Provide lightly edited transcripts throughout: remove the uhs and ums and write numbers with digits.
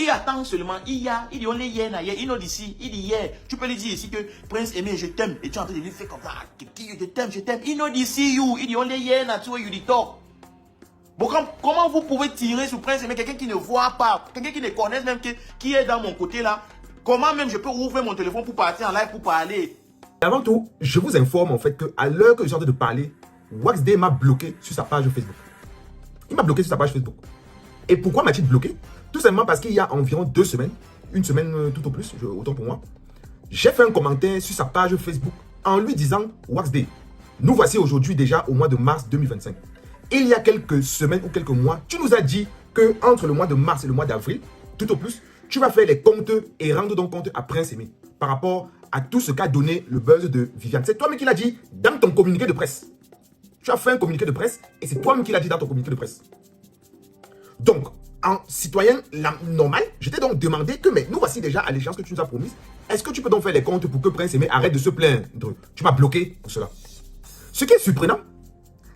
Il attend seulement, il dit on les hier, il nous dit ici, il dit hier, tu peux lui dire ici que Prince Aimé, je t'aime, et tu es en train de lui faire comme ça, je t'aime, il nous dit see you, il dit on les hier, tu you dit talk. Bon, comment vous pouvez tirer sur Prince Aimé, quelqu'un qui ne voit pas, quelqu'un qui ne connaît même, qui est dans mon côté là, comment même je peux ouvrir mon téléphone pour partir en live, pour parler? Avant tout, je vous informe en fait qu'à l'heure que je suis en train de parler, Waxday m'a bloqué sur sa page Facebook. Il m'a bloqué sur sa page Facebook. Et pourquoi m'a-t-il bloqué? Tout simplement parce qu'il y a environ 2 semaines, une semaine tout au plus, autant pour moi, j'ai fait un commentaire sur sa page Facebook en lui disant « Waxday, nous voici aujourd'hui déjà au mois de mars 2025. Il y a quelques semaines ou quelques mois, tu nous as dit que entre le mois de mars et le mois d'avril, tout au plus, tu vas faire les comptes et rendre donc compte à Prince Aimé par rapport à tout ce qu'a donné le buzz de Viviane. C'est toi-même qui l'as dit dans ton communiqué de presse. Tu as fait un communiqué de presse et c'est toi-même qui l'as dit dans ton communiqué de presse. Donc, en citoyen normal, je t'ai donc demandé que, mais nous voici déjà à l'échéance que tu nous as promise. Est-ce que tu peux donc faire les comptes pour que Prince Aimé arrête de se plaindre? Tu m'as bloqué pour cela. Ce qui est surprenant,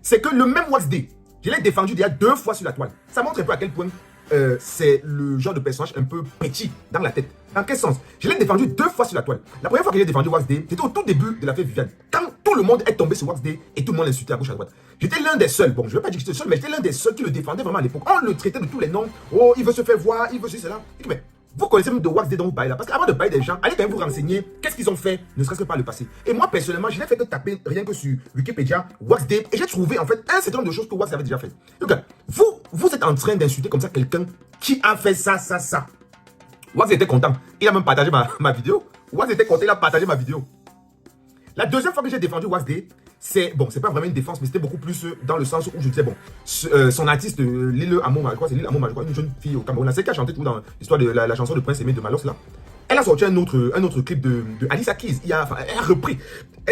c'est que le même Waxday, je l'ai défendu déjà 2 fois sur la toile. Ça montre un peu à quel point c'est le genre de personnage un peu petit dans la tête. Dans quel sens? Je l'ai défendu 2 fois sur la toile. La première fois que j'ai défendu Waxday, c'était au tout début de l'affaire Viviane. Quand tout le monde est tombé sur Waxday et tout le monde l'insultait à gauche à droite. J'étais l'un des seuls, bon je ne vais pas dire que j'étais seul, mais j'étais l'un des seuls qui le défendait vraiment à l'époque. On le traitait de tous les noms. Oh, il veut se faire voir, il veut ceci, cela. Mais vous connaissez même de Waxday dont vous parlez là. Parce qu'avant de parler des gens, allez quand même vous renseigner qu'est-ce qu'ils ont fait, ne serait-ce que par le passé. Et moi personnellement, je n'ai fait que taper rien que sur Wikipédia, Waxday, et j'ai trouvé en fait un certain nombre de choses que Waxday avait déjà fait. Donc vous êtes en train d'insulter comme ça quelqu'un qui a fait ça. Waxday était content. Il a même partagé ma vidéo. Waxday était content, il a partagé ma vidéo. La deuxième fois que j'ai défendu Waxday, c'est pas vraiment une défense, mais c'était beaucoup plus dans le sens où je disais, bon, son artiste, Lille Amour, je crois, c'est Lille Amour, une jeune fille au Cameroun, c'est qui a chanté tout dans l'histoire de la chanson de Prince Aimé de Malos là. Elle a sorti un autre clip de Alicia Keys. Elle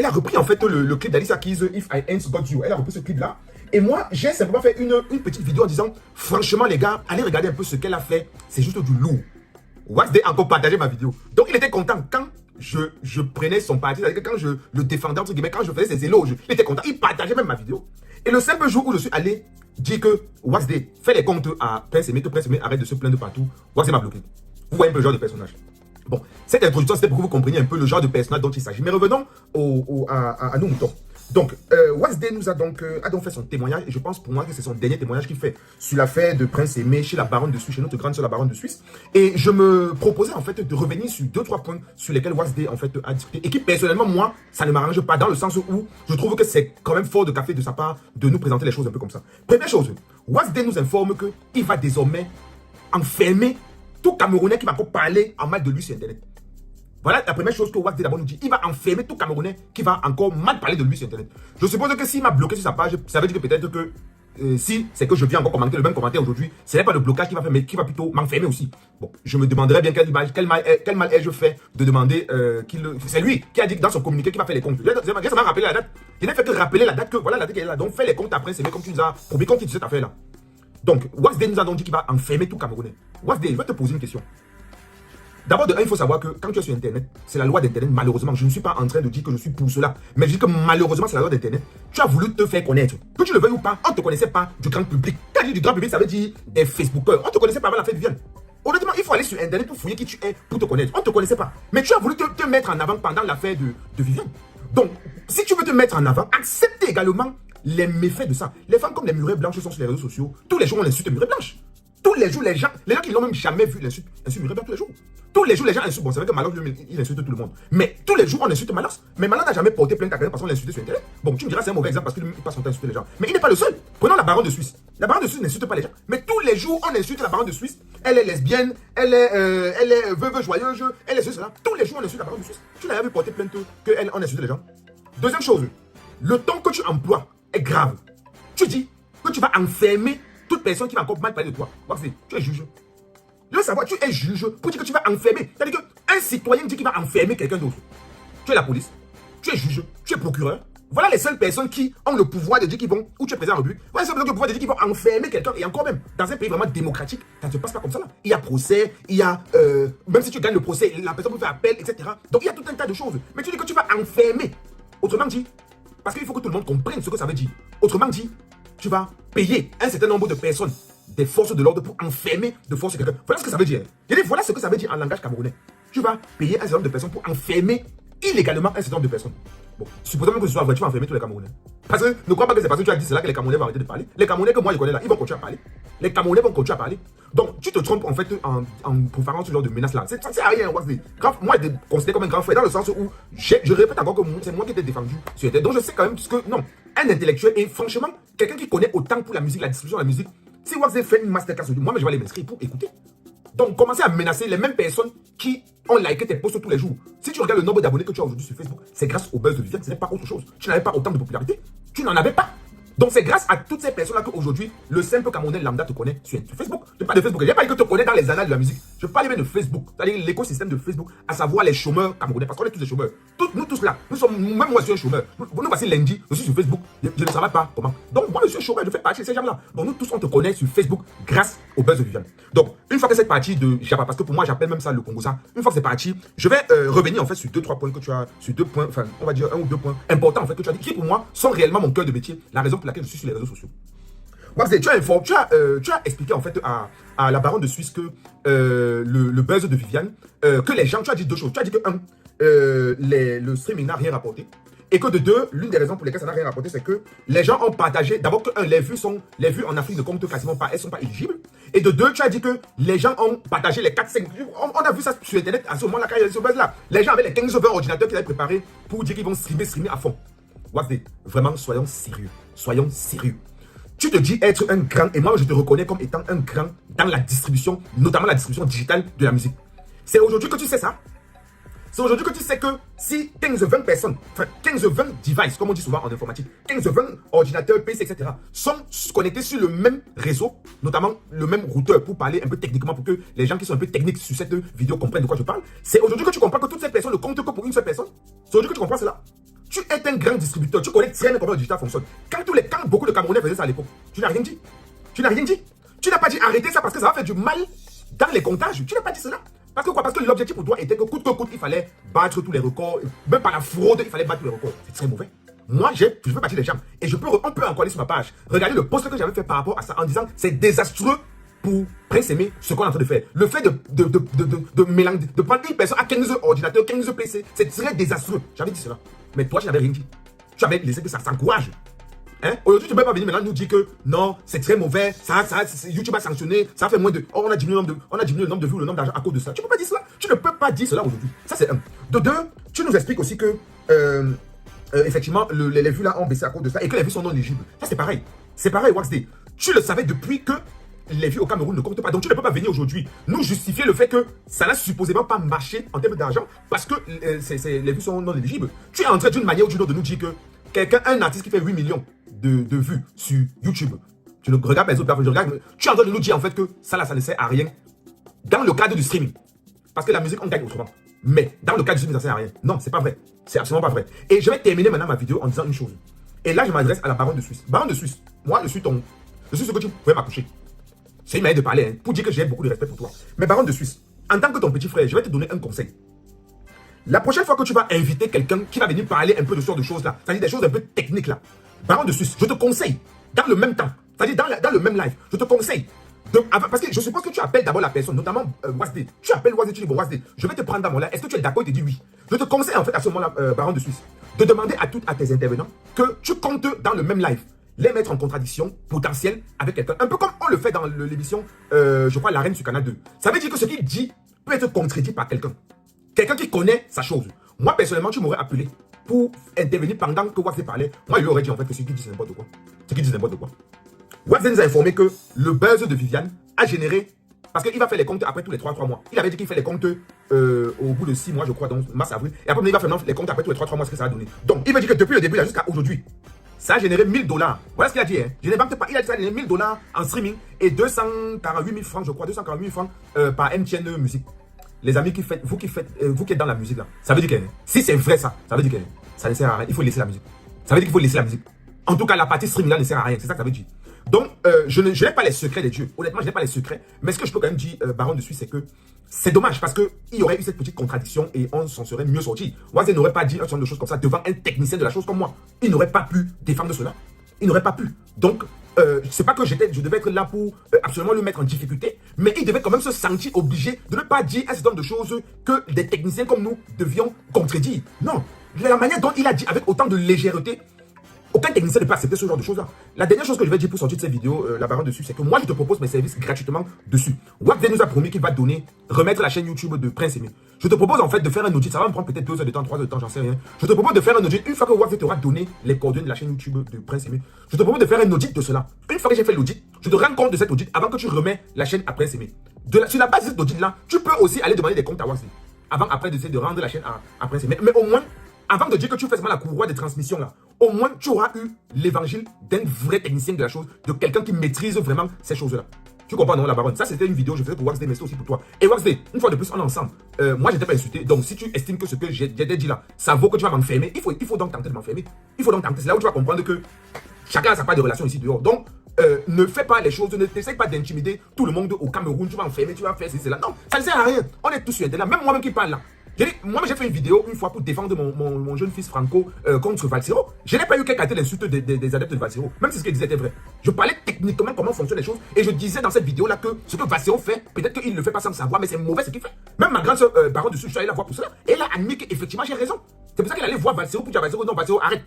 a repris en fait le clip d'Alicia Keys, If I Ain't Got You. Elle a repris ce clip là. Et moi, j'ai simplement fait une petite vidéo en disant, franchement les gars, allez regarder un peu ce qu'elle a fait. C'est juste du lourd. Waxday a encore partagé ma vidéo. Donc il était content quand je prenais son parti, c'est-à-dire que quand je le défendais, entre guillemets, quand je faisais ses éloges, il était content, il partageait même ma vidéo. Et le simple jour où je suis allé dire que Waxday fait les comptes à Prince Aimé, que Prince Aimé arrête de se plaindre partout, Waxday m'a bloqué. Vous voyez un peu le genre de personnage. Bon, cette introduction, c'était pour que vous compreniez un peu le genre de personnage dont il s'agit. Mais revenons à nos moutons. Donc, Waxday nous a donc fait son témoignage, et je pense pour moi que c'est son dernier témoignage qu'il fait sur l'affaire de Prince Aimé chez la baronne de Suisse, chez notre grande sœur la baronne de Suisse. Et je me proposais en fait de revenir sur 2-3 points sur lesquels Waxday en fait a discuté, et qui personnellement, moi, ça ne m'arrange pas, dans le sens où je trouve que c'est quand même fort de café de sa part de nous présenter les choses un peu comme ça. Première chose, Waxday nous informe qu'il va désormais enfermer tout Camerounais qui va encore parler en mal de lui sur Internet. Voilà la première chose que Waxday d'abord nous dit. Il va enfermer tout Camerounais qui va encore mal parler de lui sur Internet. Je suppose que s'il m'a bloqué sur sa page, ça veut dire que peut-être que si c'est que je viens encore commenter le même commentaire aujourd'hui, ce n'est pas le blocage qui va faire, mais qui va plutôt m'enfermer aussi. Bon, je me demanderais bien quel mal ai-je fait de demander qu'il... C'est lui qui a dit dans son communiqué qu'il va faire les comptes. Ça m'a rappelé la date. Il n'a fait que rappeler la date que voilà la date qu'elle est là. Donc fais les comptes après, c'est comme tu nous as promis compte de cette affaire-là. Donc Waxday nous a donc dit qu'il va enfermer tout Camerounais. Waxday, je vais te poser une question. D'abord, il faut savoir que quand tu es sur Internet, c'est la loi d'Internet, malheureusement. Je ne suis pas en train de dire que je suis pour cela. Mais je dis que malheureusement, c'est la loi d'Internet. Tu as voulu te faire connaître. Que tu le veuilles ou pas, on ne te connaissait pas du grand public. Quand je dis du grand public, ça veut dire des Facebookers. On ne te connaissait pas avant la fête Viviane. Honnêtement, il faut aller sur Internet pour fouiller qui tu es, pour te connaître. On ne te connaissait pas. Mais tu as voulu te mettre en avant pendant l'affaire de Viviane. Donc, si tu veux te mettre en avant, accepte également les méfaits de ça. Les femmes comme les murets blanches sont sur les réseaux sociaux. Tous les jours, on insulte les murets blanches. Tous les jours, les gens qui n'ont même jamais vu l'insulte murets blancs tous les jours. Tous les jours, les gens insultent. Bon, c'est vrai que Malos, il insulte tout le monde. Mais tous les jours, on insulte Malos. Mais Malos n'a jamais porté plainte à quelqu'un parce qu'on l'insulte sur Internet. Bon, tu me diras, c'est un mauvais exemple parce qu'il passe son temps à insulter les gens. Mais il n'est pas le seul. Prenons la baronne de Suisse. La baronne de Suisse n'insulte pas les gens. Mais tous les jours, on insulte la baronne de Suisse. Elle est lesbienne, elle est veuve joyeuse, elle est cela. Tous les jours, on insulte la baronne de Suisse. Tu n'as jamais porté plainte qu'elle on insulte les gens. Deuxième chose, le ton que tu emploies est grave. Tu dis que tu vas enfermer toute personne qui va encore mal parler de toi. Waxday, tu es juge. Je veux savoir, tu es juge pour dire que tu vas enfermer. C'est-à-dire qu'un citoyen dit qu'il va enfermer quelqu'un d'autre. Tu es la police, tu es juge, tu es procureur. Voilà les seules personnes qui ont le pouvoir de dire qu'ils vont, ou tu es président de la République, voilà les seules personnes qui ont le pouvoir de dire qu'ils vont enfermer quelqu'un. Et encore même, dans un pays vraiment démocratique, ça ne se passe pas comme ça là. Il y a procès, il y a, même si tu gagnes le procès, la personne peut faire appel, etc. Donc il y a tout un tas de choses. Mais tu dis que tu vas enfermer. Autrement dit, parce qu'il faut que tout le monde comprenne ce que ça veut dire. Autrement dit, tu vas payer un certain nombre de personnes des forces de l'ordre pour enfermer de force quelqu'un. Voilà ce que ça veut dire. Je dis, voilà ce que ça veut dire en langage camerounais. Tu vas payer un certain nombre de personnes pour enfermer illégalement un certain nombre de personnes. Bon, supposément que ce soit vrai, tu vas enfermer tous les Camerounais. Parce que ne crois pas que c'est parce que tu as dit cela que les Camerounais vont arrêter de parler. Les Camerounais que moi je connais là, ils vont continuer à parler. Les Camerounais vont continuer à parler. Donc tu te trompes en fait en préparant ce genre de menace là. Ça ne sert à rien. Moi je te considère comme un grand frère dans le sens où je répète encore que c'est moi qui t'ai défendu. Donc je sais quand même que non, un intellectuel et franchement, quelqu'un qui connaît autant pour la musique, la distribution de la musique, si Waxday fait une masterclass aujourd'hui, moi je vais aller m'inscrire pour écouter. Donc, commencez à menacer les mêmes personnes qui ont liké tes posts tous les jours. Si tu regardes le nombre d'abonnés que tu as aujourd'hui sur Facebook, c'est grâce au buzz de Viviane, ce n'est pas autre chose. Tu n'avais pas autant de popularité. Tu n'en avais pas. Donc, c'est grâce à toutes ces personnes-là qu'aujourd'hui, le simple Camerounais lambda te connaît sur Facebook. Je ne parle pas de Facebook. Je n'ai pas dit que te connais dans les annales de la musique. Je parle même de Facebook. C'est-à-dire l'écosystème de Facebook, à savoir les chômeurs camerounais. Parce qu'on est tous des chômeurs. Nous tous là, même moi, je suis un chômeur. Nous voici lundi, je suis sur Facebook. Je ne travaille pas. Comment? Donc, moi, je suis un chômeur. Je fais partie de ces gens-là. Donc, nous tous, on te connaît sur Facebook grâce au buzz de Viviane. Donc, une fois que cette partie de Japa, parce que pour moi, j'appelle même ça le Congo ça. Une fois que c'est parti, je vais revenir en fait sur 2-3 points que tu as, sur 2 points, enfin, on va dire 1 ou 2 points importants en fait que tu as dit, qui pour moi sont réellement mon cœur de métier, la raison pour laquelle je suis sur les réseaux sociaux. Waxday, tu as expliqué en fait à la baronne de Suisse que le buzz de Viviane, que les gens, tu as dit deux choses. Tu as dit que le streaming n'a rien rapporté. Et que de deux, l'une des raisons pour lesquelles ça n'a rien rapporté, c'est que les gens ont partagé, d'abord que les vues en Afrique ne comptent quasiment pas, elles ne sont pas éligibles. Et de deux, tu as dit que les gens ont partagé les 4-5 vues. On a vu ça sur Internet à ce moment-là, quand il y a ce buzz-là. Les gens avaient les 15-20 ordinateurs qu'ils avaient préparés pour dire qu'ils vont streamer à fond. Waxday, vraiment, soyons sérieux. Soyons sérieux. Tu te dis être un grand, et moi je te reconnais comme étant un grand dans la distribution, notamment la distribution digitale de la musique. C'est aujourd'hui que tu sais ça. C'est aujourd'hui que tu sais que si 15-20 personnes, enfin 15-20 devices, comme on dit souvent en informatique, 15-20 ordinateurs, PC, etc., sont connectés sur le même réseau, notamment le même routeur, pour parler un peu techniquement, pour que les gens qui sont un peu techniques sur cette vidéo comprennent de quoi je parle. C'est aujourd'hui que tu comprends que toutes ces personnes ne comptent que pour une seule personne. C'est aujourd'hui que tu comprends cela. Tu es un grand distributeur, tu connais très bien comment le digital fonctionne. Quand beaucoup de Camerounais faisaient ça à l'époque, tu n'as rien dit. Tu n'as rien dit. Tu n'as pas dit arrêtez ça parce que ça va faire du mal dans les comptages. Tu n'as pas dit cela. Parce que quoi? Parce que l'objectif pour toi était que coûte, il fallait battre tous les records. Même par la fraude, il fallait battre tous les records. C'est très mauvais. Moi, je fais partie des gens. Et on peut encore aller sur ma page. Regardez le post que j'avais fait par rapport à ça en disant c'est désastreux pour Prince Aimé ce qu'on est en train de faire. Le fait de mélanger, de prendre une personne à 15 ordinateurs, 15 PC, c'est très désastreux. J'avais dit cela. Mais toi, tu n'avais rien dit. Tu avais laissé que ça s'encourage. Hein? Aujourd'hui, tu ne peux pas venir maintenant nous dire que non, c'est très mauvais, YouTube a sanctionné, ça fait moins de. Oh, on a diminué le nombre de vues, le nombre d'argent à cause de ça. Tu ne peux pas dire cela. Tu ne peux pas dire cela aujourd'hui. Ça, c'est un. De deux, tu nous expliques aussi que effectivement, les vues là ont baissé à cause de ça et que les vues sont non éligibles. Ça, c'est pareil. C'est pareil, Waxday. Tu le savais depuis que les vues au Cameroun ne comptent pas. Donc, tu ne peux pas venir aujourd'hui nous justifier le fait que ça n'a supposément pas marché en termes d'argent parce que les vues sont non éligibles. Tu es en train d'une manière ou d'une autre de nous dire que un artiste qui fait 8 millions de vues sur YouTube, tu ne regardes pas les autres plateformes, tu es en train de nous dire en fait que ça là, ça ne sert à rien dans le cadre du streaming. Parce que la musique, on gagne autrement. Mais dans le cadre du streaming, ça ne sert à rien. Non, c'est pas vrai. C'est absolument pas vrai. Et je vais terminer maintenant ma vidéo en disant une chose. Et là, je m'adresse à la baronne de Suisse. Baronne de Suisse, moi, je suis ce que tu pouvais m'accoucher. C'est une manière de parler, hein, pour dire que j'ai beaucoup de respect pour toi. Mais baronne de Suisse, en tant que ton petit frère, je vais te donner un conseil. La prochaine fois que tu vas inviter quelqu'un qui va venir parler un peu de ce genre de choses là, c'est-à-dire des choses un peu techniques là, baronne de Suisse, je te conseille, dans le même temps, c'est-à-dire dans le même live, je te conseille, parce que je suppose que tu appelles d'abord la personne, notamment Waxday. Tu appelles Waxday, tu dis bon Waxday, je vais te prendre dans mon live, est-ce que tu es d'accord? Il te dit oui. Je te conseille en fait à ce moment-là, baronne de Suisse, de demander à tes intervenants que tu comptes dans le même live, les mettre en contradiction potentielle avec quelqu'un. Un peu comme on le fait dans l'émission, je crois, La Reine sur Canal 2. Ça veut dire que ce qu'il dit peut être contredit par quelqu'un. Quelqu'un qui connaît sa chose. Moi, personnellement, tu m'aurais appelé pour intervenir pendant que Waxday parlait. Moi, je lui aurais dit en fait que ce qu'il dit, c'est n'importe quoi. Ce qu'il dit, c'est n'importe quoi. Waxday nous a informé que le buzz de Viviane a généré, parce qu'il va faire les comptes après tous les 3 mois. Il avait dit qu'il fait les comptes au bout de 6 mois, je crois, donc mars, avril. Et après, il va faire les comptes après tous les 3 mois, ce que ça a donné. Donc, il veut dire que depuis le début jusqu'à aujourd'hui, ça a généré 1000 $. Voilà ce qu'il a dit. Hein. Je n'invente pas. Il a dit ça a généré 1000 $ en streaming et 248 000 francs, je crois, 248 000 francs par MTN Musique. Les amis, vous qui êtes dans la musique là, ça veut dire que si c'est vrai ça veut dire que ça ne sert à rien. Il faut laisser la musique. Ça veut dire qu'il faut laisser la musique. En tout cas, la partie streaming là ne sert à rien. C'est ça que ça veut dire. Donc, je n'ai pas les secrets des dieux. Honnêtement, je n'ai pas les secrets. Mais ce que je peux quand même dire, baron de Suisse, c'est que c'est dommage parce qu'il y aurait eu cette petite contradiction et on s'en serait mieux sorti. Waxday n'aurait pas dit un certain nombre de choses comme ça devant un technicien de la chose comme moi. Il n'aurait pas pu défendre cela. Il n'aurait pas pu. Donc, c'est pas que je devais être là pour absolument le mettre en difficulté, mais il devait quand même se sentir obligé de ne pas dire un certain nombre de choses que des techniciens comme nous devions contredire. Non, la manière dont il a dit avec autant de légèreté, aucun technicien ne peut accepter ce genre de choses-là. La dernière chose que je vais dire pour sortir de cette vidéo, la baronne dessus, c'est que moi, je te propose mes services gratuitement dessus. Wagday nous a promis qu'il va remettre la chaîne YouTube de Prince Aimé. Je te propose en fait de faire un audit. Ça va me prendre peut-être 2 heures de temps, 3 heures de temps, j'en sais rien. Je te propose de faire un audit. Une fois que Wagday t'aura donné les coordonnées de la chaîne YouTube de Prince Aimé, je te propose de faire un audit de cela. Une fois que j'ai fait l'audit, je te rends compte de cet audit avant que tu remets la chaîne à Prince Aimé. Sur la base de cet audit-là, tu peux aussi aller demander des comptes à Wagday. Après d'essayer de rendre la chaîne à Prince Aimé. Mais au moins, avant de dire que tu fais seulement la courroie des transmissions là, au moins tu auras eu l'évangile d'un vrai technicien de la chose, de quelqu'un qui maîtrise vraiment ces choses-là. Tu comprends, non, la baronne? Ça, c'était une vidéo que je faisais pour Wagday, mais c'est aussi pour toi. Et Wagday, une fois de plus, on est ensemble. Moi, je n'étais pas insulté. Donc, si tu estimes que ce que j'ai dit là, ça vaut que tu vas m'enfermer, il faut donc tenter de m'enfermer. Il faut donc tenter. C'est là où tu vas comprendre que chacun a sa part de relation ici dehors. Donc, ne fais pas les choses, ne t'essaye pas d'intimider tout le monde au Cameroun. Tu vas enfermer, tu vas faire ceci, cela. Non, ça ne sert à rien. On est tous sur Internet. Même moi-même qui parle là. Moi, j'ai fait une vidéo une fois pour défendre mon jeune fils Franco contre Valsero. Je n'ai pas eu qu'à cater l'insulte des adeptes de Valsero, même si ce qu'il disait était vrai. Je parlais techniquement comment fonctionnent les choses et je disais dans cette vidéo-là que ce que Valsero fait, peut-être qu'il ne le fait pas sans savoir, mais c'est mauvais ce qu'il fait. Même ma grande soeur baronne dessus, je suis allé la voir pour cela et elle a admis qu'effectivement j'ai raison. C'est pour ça qu'elle allait voir Valsero pour dire à Valsero, non, Valsero, arrête.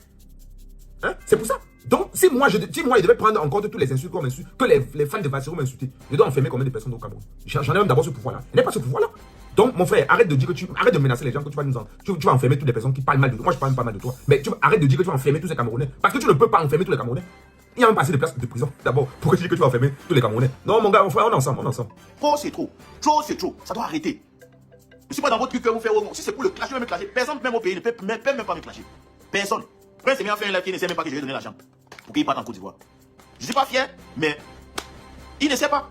Hein? C'est pour ça. Donc, si moi, il devait prendre en compte tous les insultes qu'on m'insulte, que les fans de Valsero m'insultent, je dois enfermer combien de personnes au Cameroun? J'en ai même d'abord ce pouvoir-là. Il n'est pas ce pouvoir-là. Donc, mon frère, arrête de dire que arrête de menacer les gens que tu vas enfermer toutes les personnes qui parlent mal de toi. Moi, je parle même pas mal de toi. Mais arrête de dire que tu vas enfermer tous ces Camerounais. Parce que tu ne peux pas enfermer tous les Camerounais. Il y a même pas assez de places de prison. D'abord, pourquoi tu dis que tu vas enfermer tous les Camerounais? Non, mon gars, mon frère, on est ensemble, Trop, c'est trop. Trop, c'est trop. Ça doit arrêter. Je suis pas dans votre cul que vous faites. Si c'est pour le clash, je vais me clasher. Personne, même au pays, ne peut même pas me clasher. Personne. Prince Aimé a fait un live qui ne sait même pas que je vais donner l'argent pour qu'il parte en Côte d'Ivoire. Je suis pas fier, mais il ne sait pas.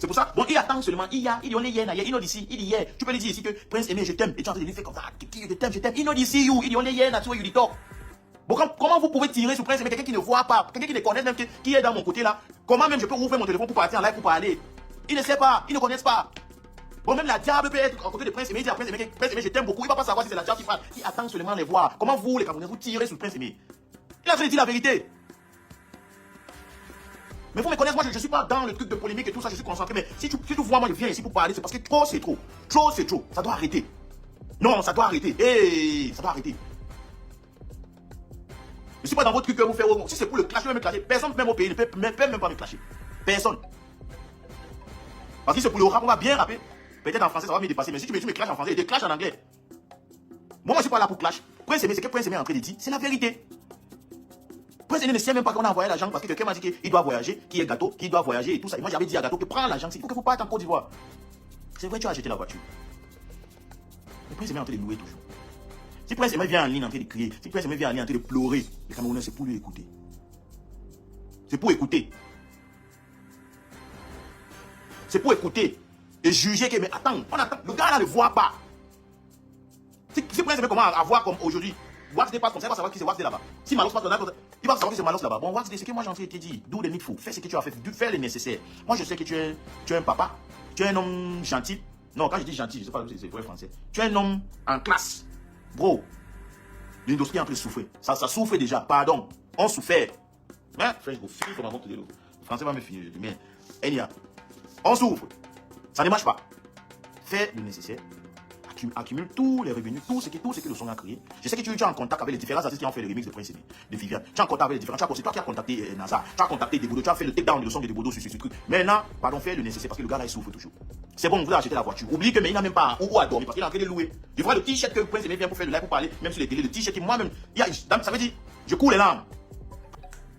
C'est pour ça. Donc il attend seulement. Il dit on est hier, il dit ici, il dit hier. Tu peux lui dire ici que Prince Aimé, je t'aime. Et tu es en train de lui faire comme ça. Je t'aime, je t'aime. Il dit ici, il dit on est hier, tu dis talk. Bon, comment vous pouvez tirer sur Prince Aimé, quelqu'un qui ne voit pas, quelqu'un qui ne connaît même, qui est dans mon côté là? Comment même je peux ouvrir mon téléphone pour partir en live pour parler? Il ne sait pas, il ne connaît pas. Bon, même la diable peut être en côté de Prince Aimé, il dit à Prince Aimé, je t'aime beaucoup. Il va pas savoir si c'est la diable qui parle. Il attend seulement les voir. Comment vous, les Camerounais, vous tirez sur Prince Aimé? Il a fait dire la vérité. Mais vous me connaissez, moi je ne suis pas dans le truc de polémique et tout ça, je suis concentré. Mais si tu vois, moi je viens ici pour parler, c'est parce que trop c'est trop. Trop c'est trop. Ça doit arrêter. Non, ça doit arrêter. Hey, ça doit arrêter. Je ne suis pas dans votre truc que vous faites. Si c'est pour le clash, je vais me clasher. Personne même au pays ne peut même pas me clasher. Personne. Parce que c'est pour le rap, on va bien rapper. Peut-être en français ça va me dépasser. Mais si tu me clashes en français, je te clash en anglais. Moi je ne suis pas là pour clash. Prince Aimé, c'est que Prince Aimé est en train de dire, c'est la vérité. Prince Aimé ne sait même pas qu'on a envoyé l'argent parce que quelqu'un m'a dit qu'il doit voyager, qu'il est gâteau, qu'il doit voyager et tout ça. Et moi j'avais dit à Gâteau que prends l'argent, il faut que vous partiez en Côte d'Ivoire. C'est vrai, tu as acheté la voiture. Mais Prince Aimé est en train de louer toujours. Si Prince Aimé vient en ligne en train de crier, si Prince Aimé vient en ligne en train de pleurer, les Camerounais c'est pour lui écouter. C'est pour écouter. C'est pour écouter et juger que mais attends, on attend, le gars là ne voit pas. Si Prince Aimé commence à voir comme aujourd'hui, Wagday passe comme ça, il va savoir qui c'est Wagday là-bas. Si Malos passe, il va savoir qui c'est Malos là-bas. Bon, Wagday, c'est que moi j'ai envie de te dire, d'où le needful, fais ce que tu as fait, fais le nécessaire. Moi je sais que tu es un papa, tu es un homme gentil. Non, quand je dis gentil, je sais pas si c'est vrai français. Tu es un homme en classe. Bro, l'industrie est en train de souffrir. Ça souffre déjà, pardon. On souffre. Hein? Frère, je finis comme avant tout de l'eau. Le français va me finir. Mais, Enya, on souffre. Ça ne marche pas. Fais le nécessaire. Accumule tous les revenus, tout ce que le son a créé. Je sais que tu es en contact avec les différents artistes qui ont fait le remix de Prince Aimé, de Viviane. Tu es en contact avec les différents. C'est toi qui as contacté NASA, tu as contacté Debodo, tu as fait le takedown de son de Debodo sur ce truc. Maintenant, pardon, fais le nécessaire parce que le gars là il souffre toujours. C'est bon, vous avez acheté la voiture. Oublie que mais il n'a même pas où à dormir parce qu'il est en train de louer. Tu vois le t-shirt que Prince Aimé vient pour faire le live pour parler, même sur les télés, le t-shirt qui moi-même, ça veut dire, je cours les larmes.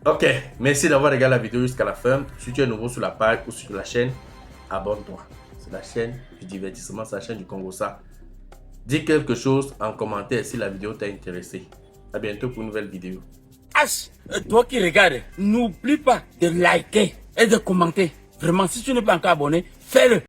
Ok, merci d'avoir regardé la vidéo jusqu'à la fin. Si tu es nouveau sur la page ou sur la chaîne, abonne-toi. C'est la chaîne du divertissement, c'est la chaîne du Congossa. Dis quelque chose en commentaire si la vidéo t'a intéressé. À bientôt pour une nouvelle vidéo. Toi qui regardes, n'oublie pas de liker et de commenter. Vraiment, si tu n'es pas encore abonné, fais-le.